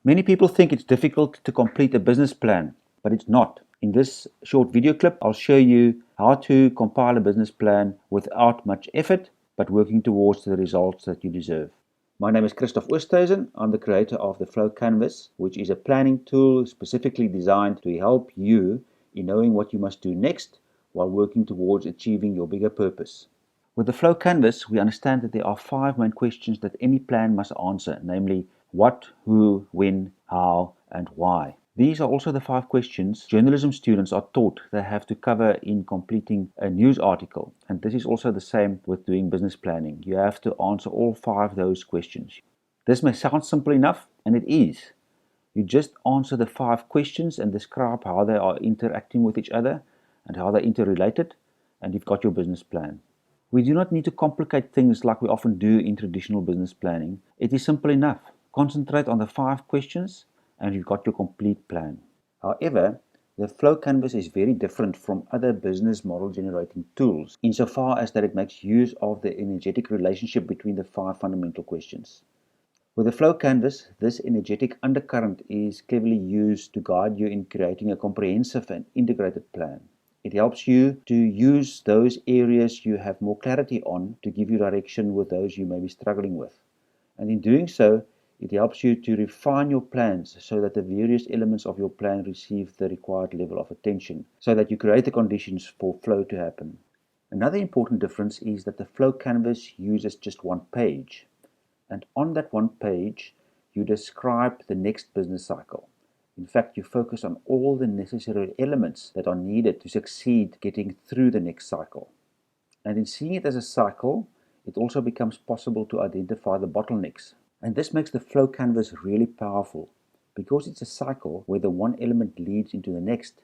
Many people think it's difficult to complete a business plan, but it's not. In this short video clip, I'll show you how to compile a business plan without much effort, but working towards the results that you deserve. My name is Christoff Oosthuysen. I'm the creator of the Flow Canvas, which is a planning tool specifically designed to help you in knowing what you must do next while working towards achieving your bigger purpose. With the Flow Canvas, we understand that there are 5 main questions that any plan must answer, namely what, who, when, how, and why. These are also the 5 questions journalism students are taught they have to cover in completing a news article. And this is also the same with doing business planning. You have to answer all 5 of those questions. This may sound simple enough, and it is. You just answer the 5 questions and describe how they are interacting with each other and how they're interrelated, and you've got your business plan. We do not need to complicate things like we often do in traditional business planning. It is simple enough. Concentrate on the 5 questions and you've got your complete plan. However, the Flow Canvas is very different from other business model generating tools insofar as that it makes use of the energetic relationship between the 5 fundamental questions. With the Flow Canvas, this energetic undercurrent is cleverly used to guide you in creating a comprehensive and integrated plan. It helps you to use those areas you have more clarity on to give you direction with those you may be struggling with. And in doing so, it helps you to refine your plans so that the various elements of your plan receive the required level of attention, so that you create the conditions for flow to happen. Another important difference is that the Flow Canvas uses just one page. And on that one page, you describe the next business cycle. In fact, you focus on all the necessary elements that are needed to succeed getting through the next cycle. And in seeing it as a cycle, it also becomes possible to identify the bottlenecks. And this makes the Flow Canvas really powerful. Because it's a cycle where the one element leads into the next,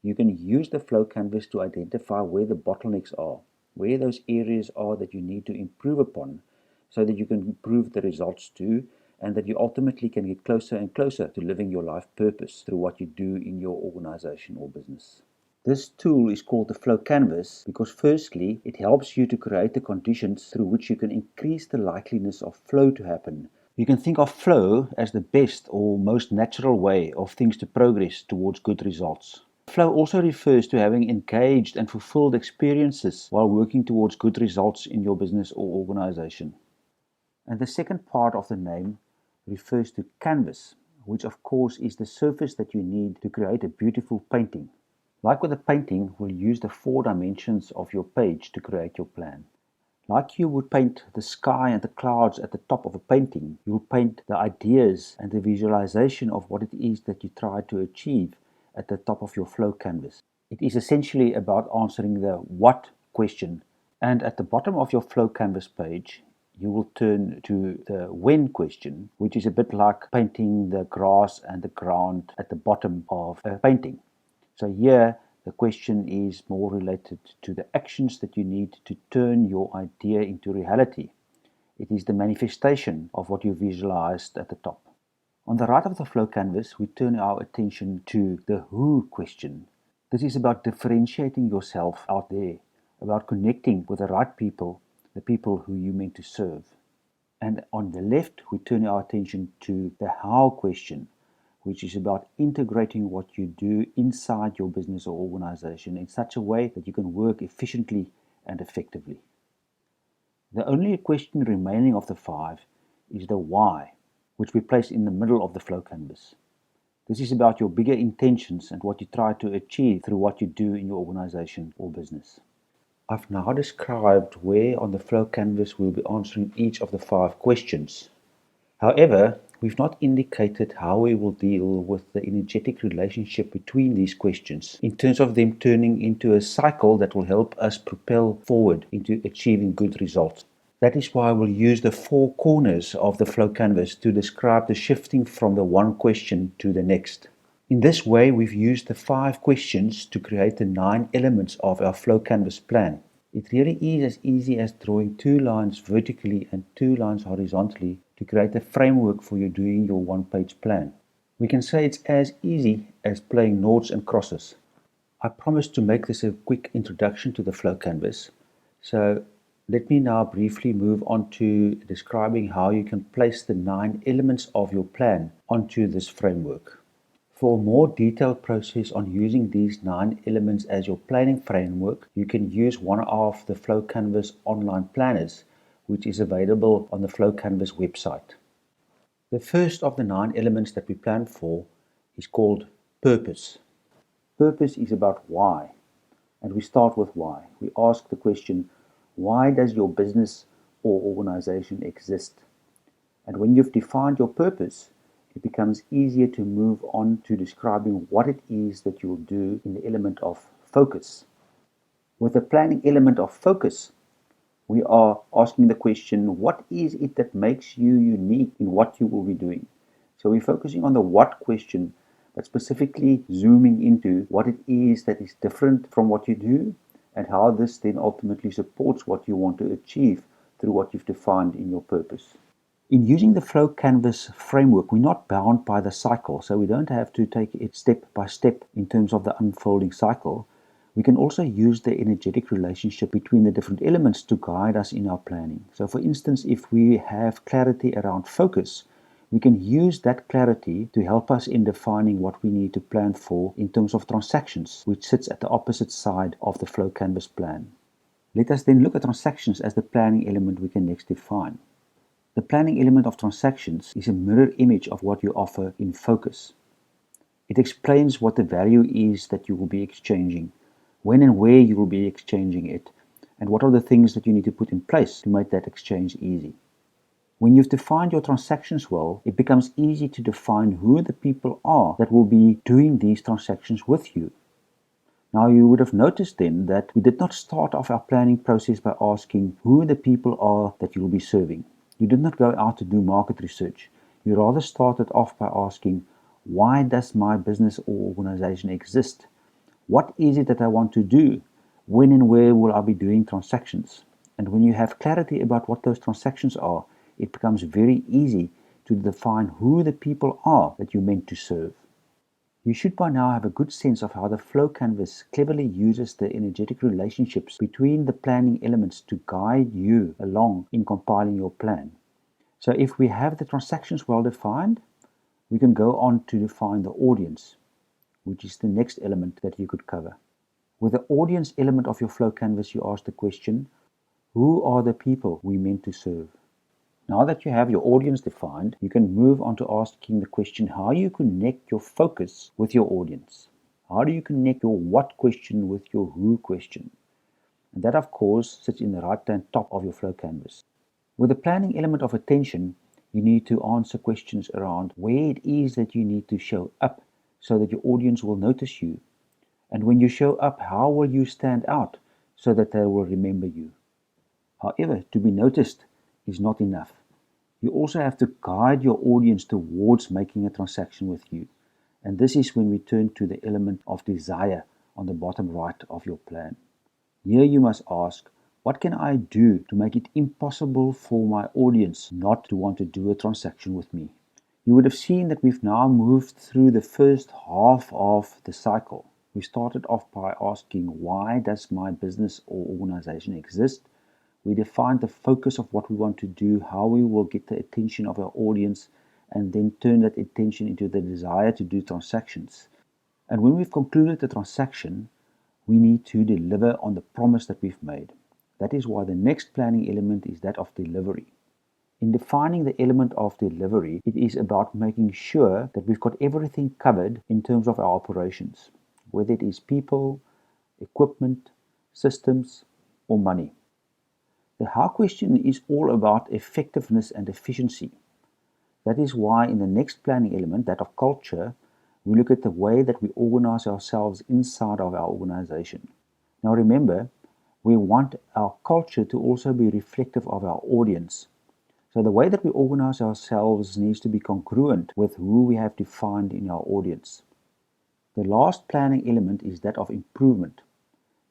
you can use the Flow Canvas to identify where the bottlenecks are, where those areas are that you need to improve upon, so that you can improve the results too, and that you ultimately can get closer and closer to living your life purpose through what you do in your organization or business. This tool is called the Flow Canvas because firstly, it helps you to create the conditions through which you can increase the likeliness of flow to happen. You can think of flow as the best or most natural way of things to progress towards good results. Flow also refers to having engaged and fulfilled experiences while working towards good results in your business or organization. And the second part of the name refers to canvas, which of course is the surface that you need to create a beautiful painting. Like with a painting, we'll use the 4 dimensions of your page to create your plan. Like you would paint the sky and the clouds at the top of a painting, you'll paint the ideas and the visualization of what it is that you try to achieve at the top of your Flow Canvas. It is essentially about answering the what question, and at the bottom of your Flow Canvas page, you will turn to the when question, which is a bit like painting the grass and the ground at the bottom of a painting. So here, the question is more related to the actions that you need to turn your idea into reality. It is the manifestation of what you visualized at the top. On the right of the Flow Canvas, we turn our attention to the who question. This is about differentiating yourself out there, about connecting with the right people, the people who you meant to serve. And on the left, we turn our attention to the how question, which is about integrating what you do inside your business or organization in such a way that you can work efficiently and effectively. The only question remaining of the 5 is the why, which we place in the middle of the Flow Canvas. This is about your bigger intentions and what you try to achieve through what you do in your organization or business. I've now described where on the Flow Canvas we'll be answering each of the 5 questions. However, we've not indicated how we will deal with the energetic relationship between these questions in terms of them turning into a cycle that will help us propel forward into achieving good results. That is why we'll use the 4 corners of the Flow Canvas to describe the shifting from the one question to the next. In this way, we've used the 5 questions to create the 9 elements of our Flow Canvas plan. It really is as easy as drawing 2 lines vertically and 2 lines horizontally to create a framework for you doing your one-page plan. We can say it's as easy as playing noughts and crosses. I promised to make this a quick introduction to the Flow Canvas, so Let me now briefly move on to describing how you can place the 9 elements of your plan onto this framework. For a more detailed process on using these 9 elements as your planning framework, you can use one of the Flow Canvas online planners, which is available on the Flow Canvas website. The first of the 9 elements that we plan for is called purpose. Purpose is about why, and we start with why. We ask the question, why does your business or organization exist? And when you've defined your purpose, it becomes easier to move on to describing what it is that you'll do in the element of focus. With the planning element of focus, we are asking the question, what is it that makes you unique in what you will be doing? So we're focusing on the what question, but specifically zooming into what it is that is different from what you do and how this then ultimately supports what you want to achieve through what you've defined in your purpose. In using the Flow Canvas framework, we're not bound by the cycle, so we don't have to take it step by step in terms of the unfolding cycle. We can also use the energetic relationship between the different elements to guide us in our planning. So for instance, if we have clarity around focus, we can use that clarity to help us in defining what we need to plan for in terms of transactions, which sits at the opposite side of the Flow Canvas plan. Let us then look at transactions as the planning element we can next define. The planning element of transactions is a mirror image of what you offer in focus. It explains what the value is that you will be exchanging, when and where you will be exchanging it, and what are the things that you need to put in place to make that exchange easy. When you've defined your transactions well, it becomes easy to define who the people are that will be doing these transactions with you. Now, you would have noticed then that we did not start off our planning process by asking who the people are that you will be serving. You did not go out to do market research. You rather started off by asking, why does my business or organization exist? What is it that I want to do? When and where will I be doing transactions? And when you have clarity about what those transactions are, it becomes very easy to define who the people are that you're meant to serve. You should by now have a good sense of how the Flow Canvas cleverly uses the energetic relationships between the planning elements to guide you along in compiling your plan. So if we have the transactions well defined, we can go on to define the audience, which is the next element that you could cover. With the audience element of your Flow Canvas, you ask the question, who are the people we meant to serve? Now that you have your audience defined, you can move on to asking the question how you connect your focus with your audience. How do you connect your what question with your who question? And that, of course, sits in the right-hand top of your Flow Canvas. With the planning element of attention, you need to answer questions around where it is that you need to show up so that your audience will notice you. And when you show up, how will you stand out so that they will remember you? However, to be noticed is not enough. You also have to guide your audience towards making a transaction with you. And this is when we turn to the element of desire on the bottom right of your plan. Here you must ask, what can I do to make it impossible for my audience not to want to do a transaction with me? You would have seen that we've now moved through the first half of the cycle. We started off by asking, why does my business or organization exist? We defined the focus of what we want to do, how we will get the attention of our audience, and then turn that attention into the desire to do transactions. And when we've concluded the transaction, we need to deliver on the promise that we've made. That is why the next planning element is that of delivery. In defining the element of delivery, it is about making sure that we've got everything covered in terms of our operations, whether it is people, equipment, systems, or money. The how question is all about effectiveness and efficiency. That is why in the next planning element, that of culture, we look at the way that we organize ourselves inside of our organization. Now remember, we want our culture to also be reflective of our audience. So the way that we organize ourselves needs to be congruent with who we have defined in our audience. The last planning element is that of improvement.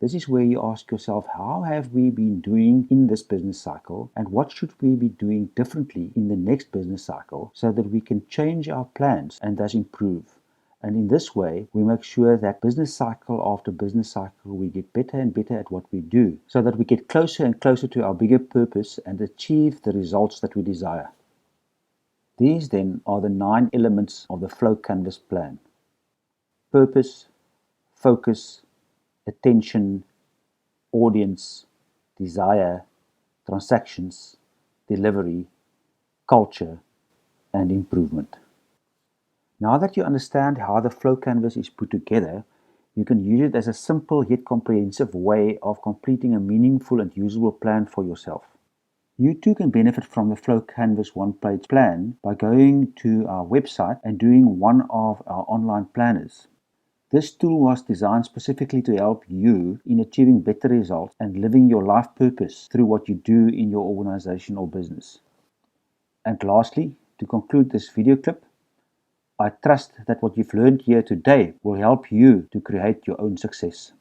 This is where you ask yourself, how have we been doing in this business cycle and what should we be doing differently in the next business cycle so that we can change our plans and thus improve. And in this way, we make sure that business cycle after business cycle, we get better and better at what we do, so that we get closer and closer to our bigger purpose and achieve the results that we desire. These then are the 9 elements of the Flow Canvas plan: purpose, focus, attention, audience, desire, transactions, delivery, culture, and improvement. Now that you understand how the Flow Canvas is put together, you can use it as a simple yet comprehensive way of completing a meaningful and usable plan for yourself. You too can benefit from the Flow Canvas one-page plan by going to our website and doing one of our online planners. This tool was designed specifically to help you in achieving better results and living your life purpose through what you do in your organization or business. And lastly, to conclude this video clip, I trust that what you've learned here today will help you to create your own success.